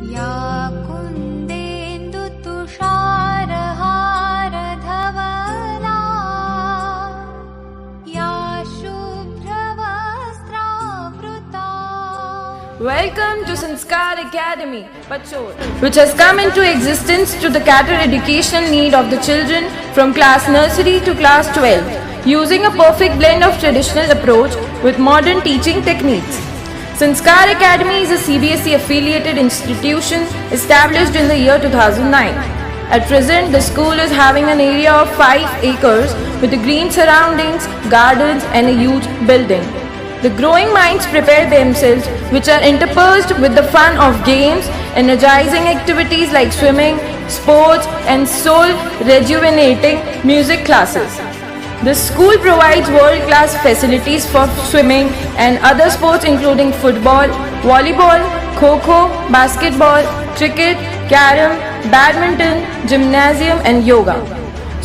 या कुन्देन्दु तुषारहार धवला या शुभ्रवस्त्रावृता. Welcome to Sanskar Academy, Pachor, which has come into existence to cater educational need of the children from class nursery to class 12, using a perfect blend of traditional approach with modern teaching techniques. Sanskar Academy is a CBSE affiliated institution established in the year 2009. At present, the school is having an area of 5 acres with green surroundings, gardens and a huge building. The growing minds prepare themselves, which are interspersed with the fun of games, energizing activities like swimming, sports and soul-rejuvenating music classes. The school provides world-class facilities for swimming and other sports including football, volleyball, kho-kho, basketball, cricket, carom, badminton, gymnasium and yoga.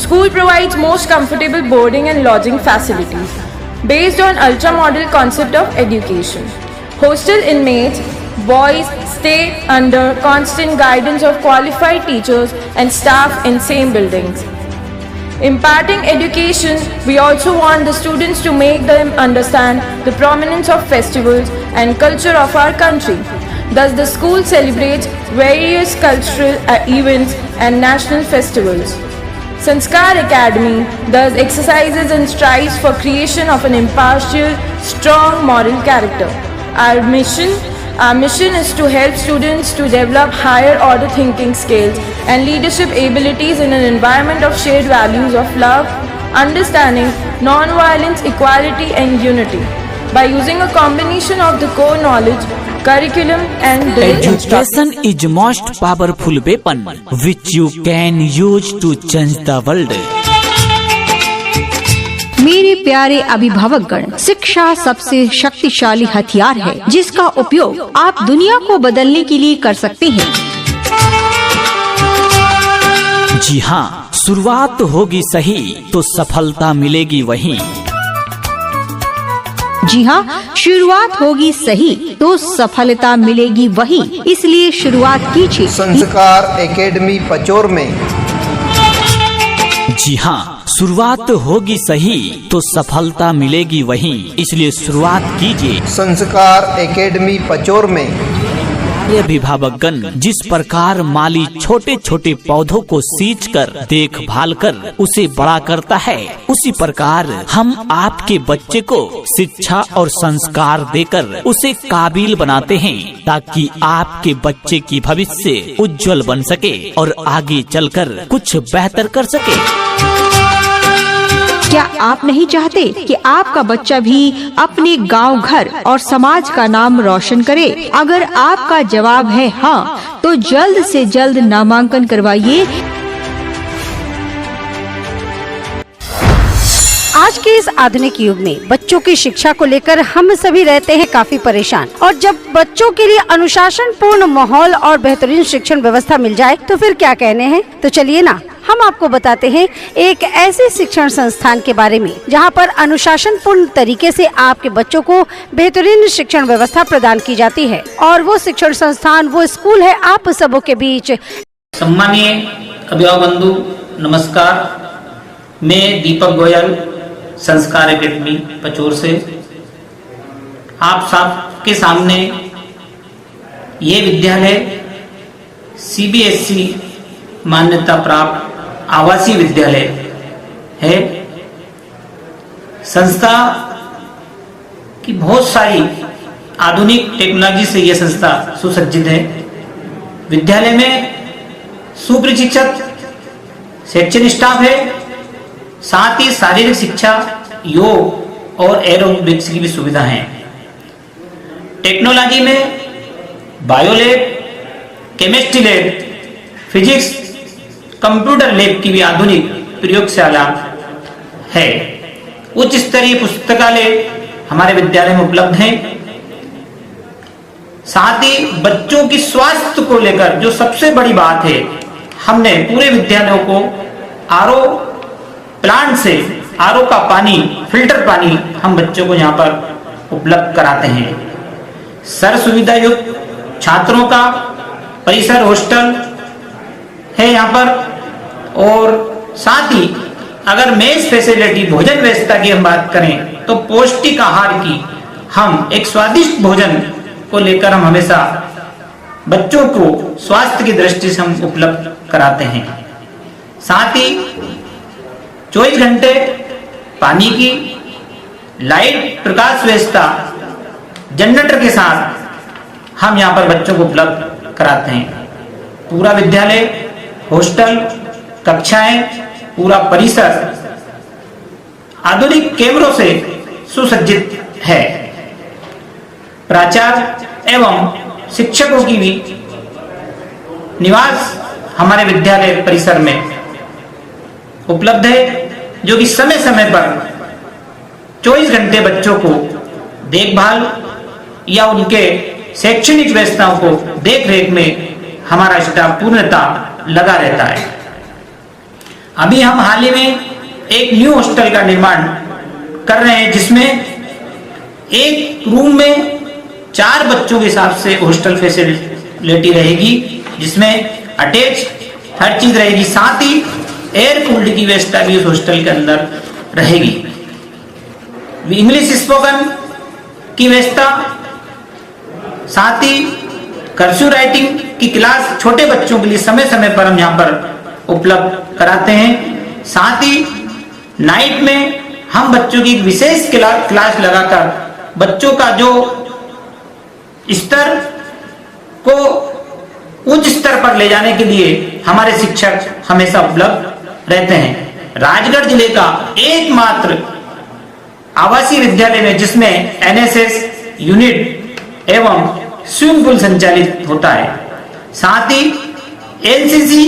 School provides most comfortable boarding and lodging facilities based on ultra-model concept of education. Hostel inmates, boys stay under constant guidance of qualified teachers and staff in same buildings. Imparting education, we also want the students to make them understand the prominence of festivals and culture of our country. Thus, the school celebrates various cultural events and national festivals. Sanskar Academy thus exercises and strives for creation of an impartial, strong moral character. Our mission is to help students to develop higher order thinking skills and leadership abilities in an environment of shared values of love, understanding, non-violence, equality and unity. By using a combination of the core knowledge, curriculum and education is most powerful weapon which you can use to change the world. मेरे प्यारे अभिभावकगण, शिक्षा सबसे शक्तिशाली हथियार है जिसका उपयोग आप दुनिया को बदलने के लिए कर सकते हैं। जी हाँ, शुरुआत होगी सही तो सफलता मिलेगी वहीं। जी हाँ, शुरुआत होगी सही तो सफलता मिलेगी वहीं, इसलिए शुरुआत कीजिए संस्कार एकेडमी पचोर में। जी हाँ, शुरुआत होगी सही तो सफलता मिलेगी वहीं, इसलिए शुरुआत कीजिए संस्कार एकेडमी पचोर में। ये अभिभावकगण, जिस प्रकार माली छोटे छोटे पौधों को सींच कर देखभाल कर उसे बड़ा करता है, उसी प्रकार हम आपके बच्चे को शिक्षा और संस्कार देकर उसे काबिल बनाते हैं ताकि आपके बच्चे की भविष्य उज्जवल बन सके और आगे चलकर कुछ बेहतर कर सके। क्या आप नहीं चाहते कि आपका बच्चा भी अपने गांव, घर और समाज का नाम रोशन करे? अगर आपका जवाब है हाँ, तो जल्द से जल्द नामांकन करवाइए। आज के इस आधुनिक युग में बच्चों की शिक्षा को लेकर हम सभी रहते हैं काफी परेशान, और जब बच्चों के लिए अनुशासन पूर्ण माहौल और बेहतरीन शिक्षण व्यवस्था मिल जाए तो फिर क्या कहने हैं। तो चलिए ना, हम आपको बताते हैं एक ऐसे शिक्षण संस्थान के बारे में जहां पर अनुशासन पूर्ण तरीके से आपके बच्चों को बेहतरीन शिक्षण व्यवस्था प्रदान की जाती है। और वो शिक्षण संस्थान, वो स्कूल है आप सबों के बीच। सम्मानीय अभिभावक बंधु, नमस्कार। मैं दीपक गोयल, संस्कार एकेडमी पचोर से आप सबके सामने ये विद्यालय CBSE मान्यता प्राप्त आवासीय विद्यालय है। संस्था की बहुत सारी आधुनिक टेक्नोलॉजी से यह संस्था सुसज्जित है। विद्यालय में सुप्रशिक्षित शैक्षणिक स्टाफ है, साथ ही शारीरिक शिक्षा, योग और एरोबिक्स की भी सुविधा है। टेक्नोलॉजी में biolab, chemistry lab, physics, computer lab की भी आधुनिक प्रयोगशाला है। उच्च स्तरीय पुस्तकालय हमारे विद्यालय में उपलब्ध हैं। साथ ही बच्चों की स्वास्थ्य को लेकर जो सबसे बड़ी बात है, हमने पूरे विद्यालयों को आरओ प्लांट से आरओ का पानी, फिल्टर पानी हम बच्चों को यहाँ पर उपलब्ध कराते हैं। सर्व सुविधा युक्त छात्रों का परिसर हॉस्टल है यहाँ पर, और साथ ही अगर मेस फैसिलिटी भोजन व्यवस्था की हम बात करें तो पौष्टिक आहार की हम एक स्वादिष्ट भोजन को लेकर हम हमेशा बच्चों को स्वास्थ्य की दृष्टि से हम उपलब्ध कराते हैं। साथ ही 24 घंटे पानी की लाइट प्रकाश व्यवस्था जनरेटर के साथ हम यहाँ पर बच्चों को उपलब्ध कराते हैं। पूरा विद्यालय, हॉस्टल, कक्षाएं, पूरा परिसर आधुनिक कैमरों से सुसज्जित है। प्राचार्य एवं शिक्षकों की भी निवास हमारे विद्यालय परिसर में उपलब्ध है, जो कि समय समय पर 24 घंटे बच्चों को देखभाल या उनके शैक्षणिक व्यवस्थाओं को देख रेख में हमारा स्टाफ पूर्णतः लगा रहता है। अभी हम हाल ही में एक न्यू हॉस्टल का निर्माण कर रहे हैं, जिसमें एक रूम में 4 बच्चों के हिसाब से हॉस्टल फैसिलिटी रहेगी, जिसमें अटैच हर चीज रहेगी। साथ ही एयर कूल्ड की व्यवस्था भी उस हॉस्टल के अंदर रहेगी। इंग्लिश स्पोकन की व्यवस्था, साथ ही कर्सिव राइटिंग की क्लास छोटे बच्चों के लिए समय समय पर हम यहाँ पर उपलब्ध कराते हैं। साथ ही नाइट में हम बच्चों की विशेष क्लास लगाकर बच्चों का जो स्तर को उच्च स्तर पर ले जाने के लिए हमारे शिक्षक हमेशा उपलब्ध रहते हैं। राजगढ़ जिले का एकमात्र आवासीय विद्यालय में जिसमें एनएसएस यूनिट एवं स्विमिंग पूल संचालित होता है। साथ ही एनसीसी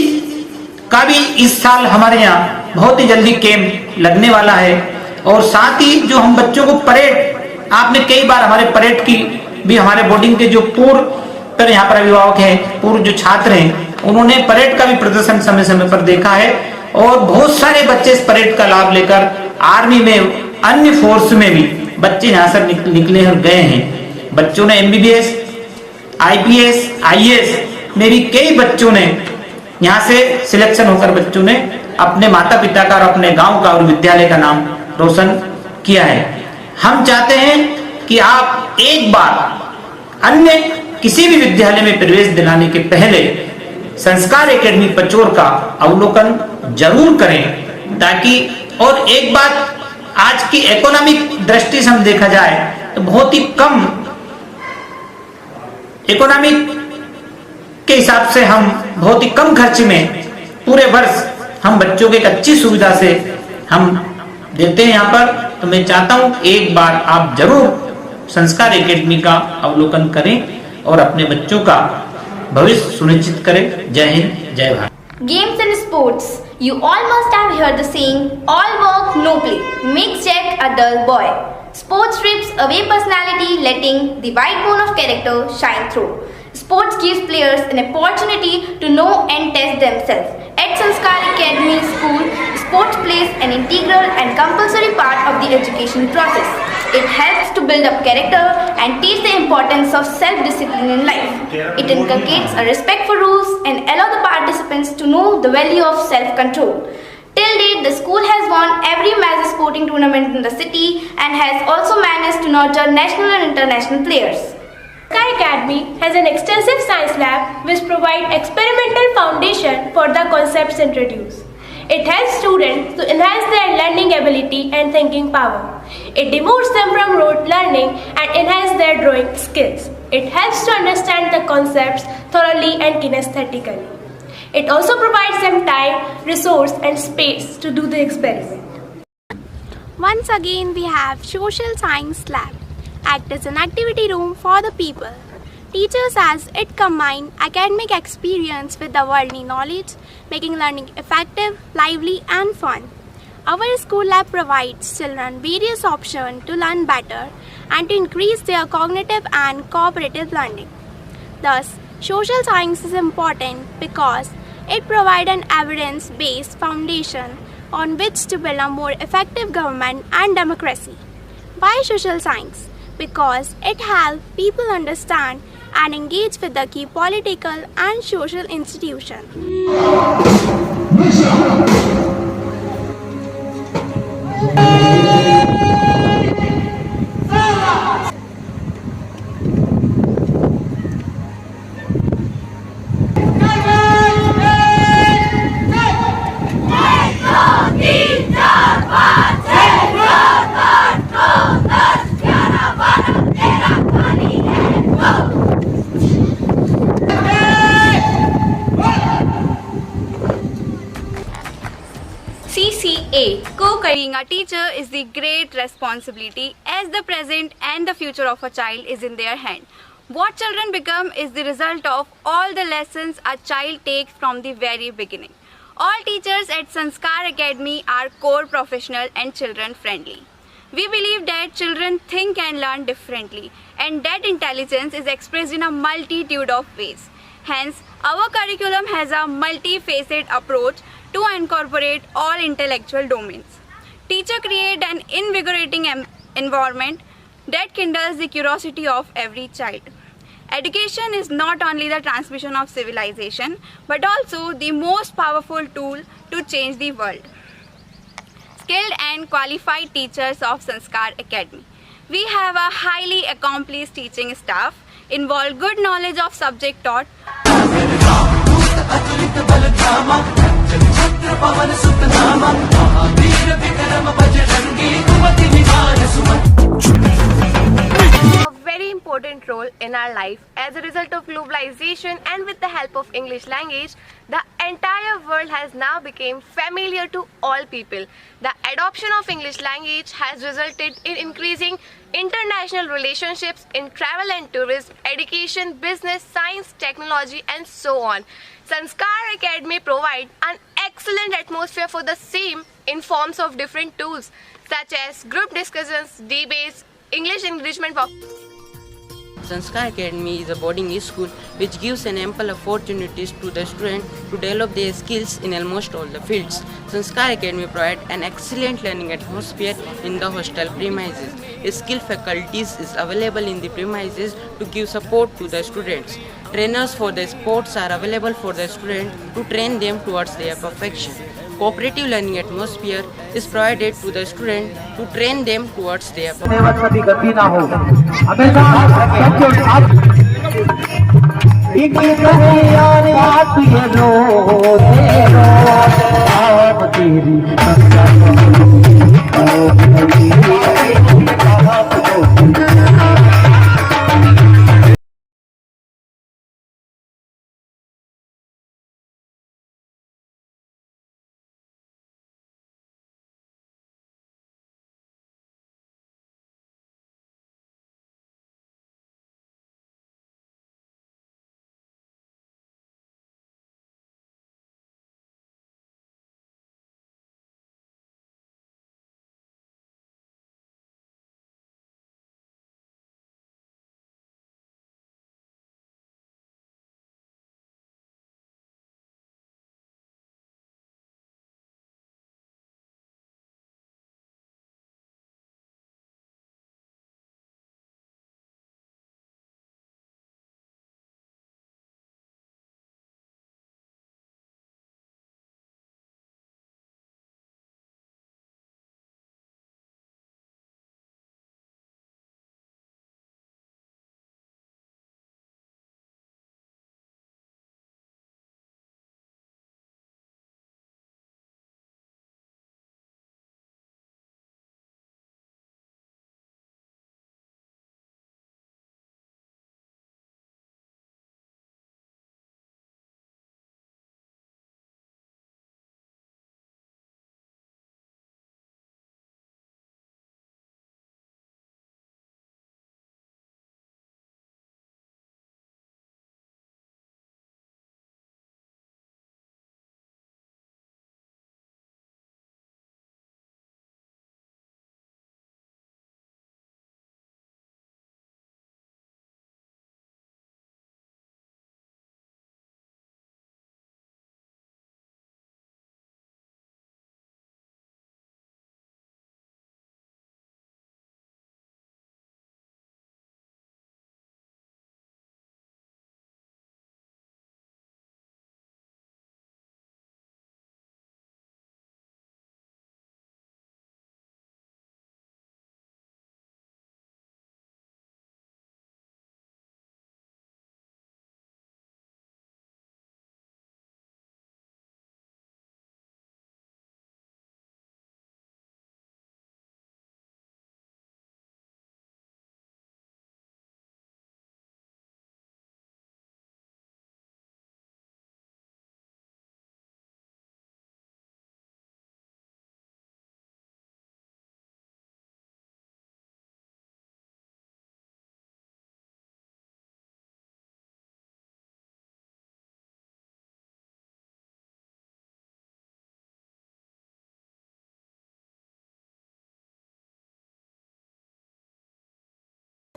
का भी इस साल हमारे यहाँ बहुत ही जल्दी कैंप लगने वाला है। और साथ ही जो हम बच्चों को परेड, आपने कई बार हमारे परेड की भी, हमारे बोर्डिंग के जो पूर्व पर यहाँ पर अभिभावक हैं, पूर्व जो छात्र हैं, उन्होंने परेड का भी प्रदर्शन समय समय पर देखा है। और बहुत सारे बच्चे इस परेड का लाभ लेकर आर्मी में, अन्य फोर्स में भी बच्चे यहाँ से निकले और गए हैं। बच्चों ने एमबीबीएस, आईपीएस, आईएएस में भी कई बच्चों ने यहाँ से सिलेक्शन होकर बच्चों ने अपने माता पिता का और अपने गांव का और विद्यालय का नाम रोशन किया है। हम चाहते हैं कि आप एक बार अन्य किसी भी विद्यालय में प्रवेश दिलाने के पहले संस्कार एकेडमी पचोर का अवलोकन जरूर करें, ताकि, और एक बात, आज की इकोनॉमिक दृष्टि से हम देखा जाए तो बहुत ही कम इकोनॉमिक के हिसाब से हम बहुत ही कम खर्च में पूरे वर्ष हम बच्चों को एक अच्छी सुविधा से हम देते हैं यहाँ पर। तो मैं चाहता हूँ एक बार आप जरूर संस्कार एकेडमी का अवलोकन करें और अपने बच्चों का भविष्य सुनिश्चित करें। जय हिंद, जय Bharat. Games and sports. You all must have heard the saying, all work, no play, makes Jack a dull boy. Sports strips away personality, letting the white bone of character shine through. Sports gives players an opportunity to know and test themselves. At Sanskar Academy School, sports plays an integral and compulsory part of the education process. It helps to build up character and teach the importance of self-discipline in life. It inculcates a respect for rules and allow the participants to know the value of self-control. Till date, the school has won every major sporting tournament in the city and has also managed to nurture national and international players. Sanskar Academy has an extensive science lab which provides experimental foundation for the concepts introduced. It helps students to enhance their learning ability and thinking power. It demotes them from rote learning and enhances their drawing skills. It helps to understand the concepts thoroughly and kinesthetically. It also provides them time, resource and space to do the experiment. Once again we have Social Science Lab. Act as an activity room for the people. Teachers as it combine academic experience with the worldly knowledge, making learning effective, lively and fun. Our school lab provides children various options to learn better and to increase their cognitive and cooperative learning. Thus, social science is important because it provides an evidence-based foundation on which to build a more effective government and democracy. Why social science? Because it helps people understand and engage with the key political and social institutions. CCA. Co-careering a teacher is the great responsibility as the present and the future of a child is in their hand. What children become is the result of all the lessons a child takes from the very beginning. All teachers at Sanskar Academy are core professional and children friendly. We believe that children think and learn differently and that intelligence is expressed in a multitude of ways. Hence, our curriculum has a multifaceted approach to incorporate all intellectual domains. Teachers create an invigorating environment that kindles the curiosity of every child. Education is not only the transmission of civilization, but also the most powerful tool to change the world. Skilled and qualified teachers of Sanskar Academy. We have a highly accomplished teaching staff, involve good knowledge of subject taught. A very important role in our life. As a result of globalization and with the help of English language, the entire world has now become familiar to all people. The adoption of English language has resulted in increasing international relationships in travel and tourism, education, business, science, technology, and so on. Sanskar Academy provides an excellent atmosphere for the same in forms of different tools such as group discussions, debates, English enrichment. Sanskar Academy is a boarding school which gives an ample opportunities to the student to develop their skills in almost all the fields. Sanskar Academy provides an excellent learning atmosphere in the hostel premises. Skilled faculties is available in the premises to give support to the students. Trainers for the sports are available for the student to train them towards their perfection. Cooperative learning atmosphere is provided to the student to train them towards their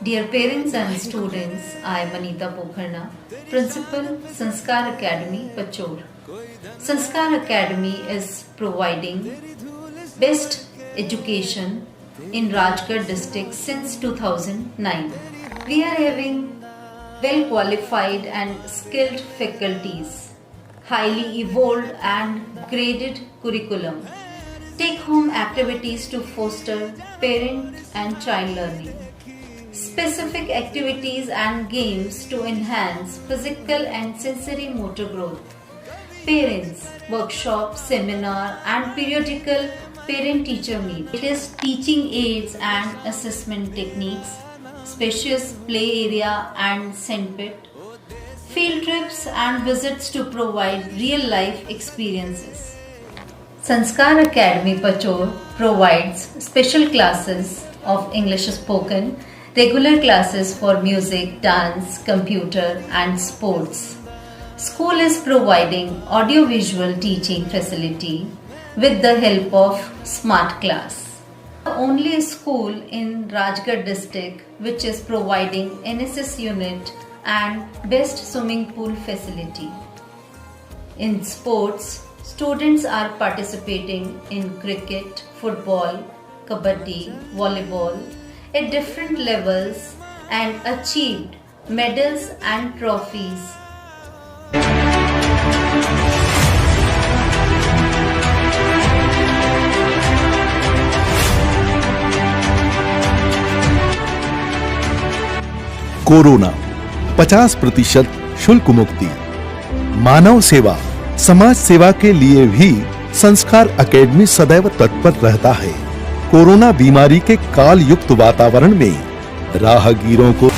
Dear parents and students, I am Anita Pokharna, Principal, Sanskar Academy, Pachor. Sanskar Academy is providing best education in Rajgarh district since 2009. We are having well qualified and skilled faculties, highly evolved and graded curriculum, take-home activities to foster parent and child learning, specific activities and games to enhance physical and sensory motor growth, parents, workshop, seminar and periodical parent-teacher meet. It is teaching aids and assessment techniques, spacious play area and sandpit, field trips and visits to provide real-life experiences. Sanskar Academy Pachor provides special classes of English spoken, regular classes for music, dance, computer and sports. School is providing audio-visual teaching facility with the help of Smart Class. The only school in Rajgarh district which is providing NSS unit and best swimming pool facility. In sports, students are participating in cricket, football, kabaddi, volleyball at different levels and achieved medals and trophies. Corona 50% शुल्क मुक्ति, मानव सेवा, समाज सेवा के लिए भी संस्कार academy सदैव तत्पर रहता है। कोरोना बीमारी के काल युक्त वातावरण में राहगीरों को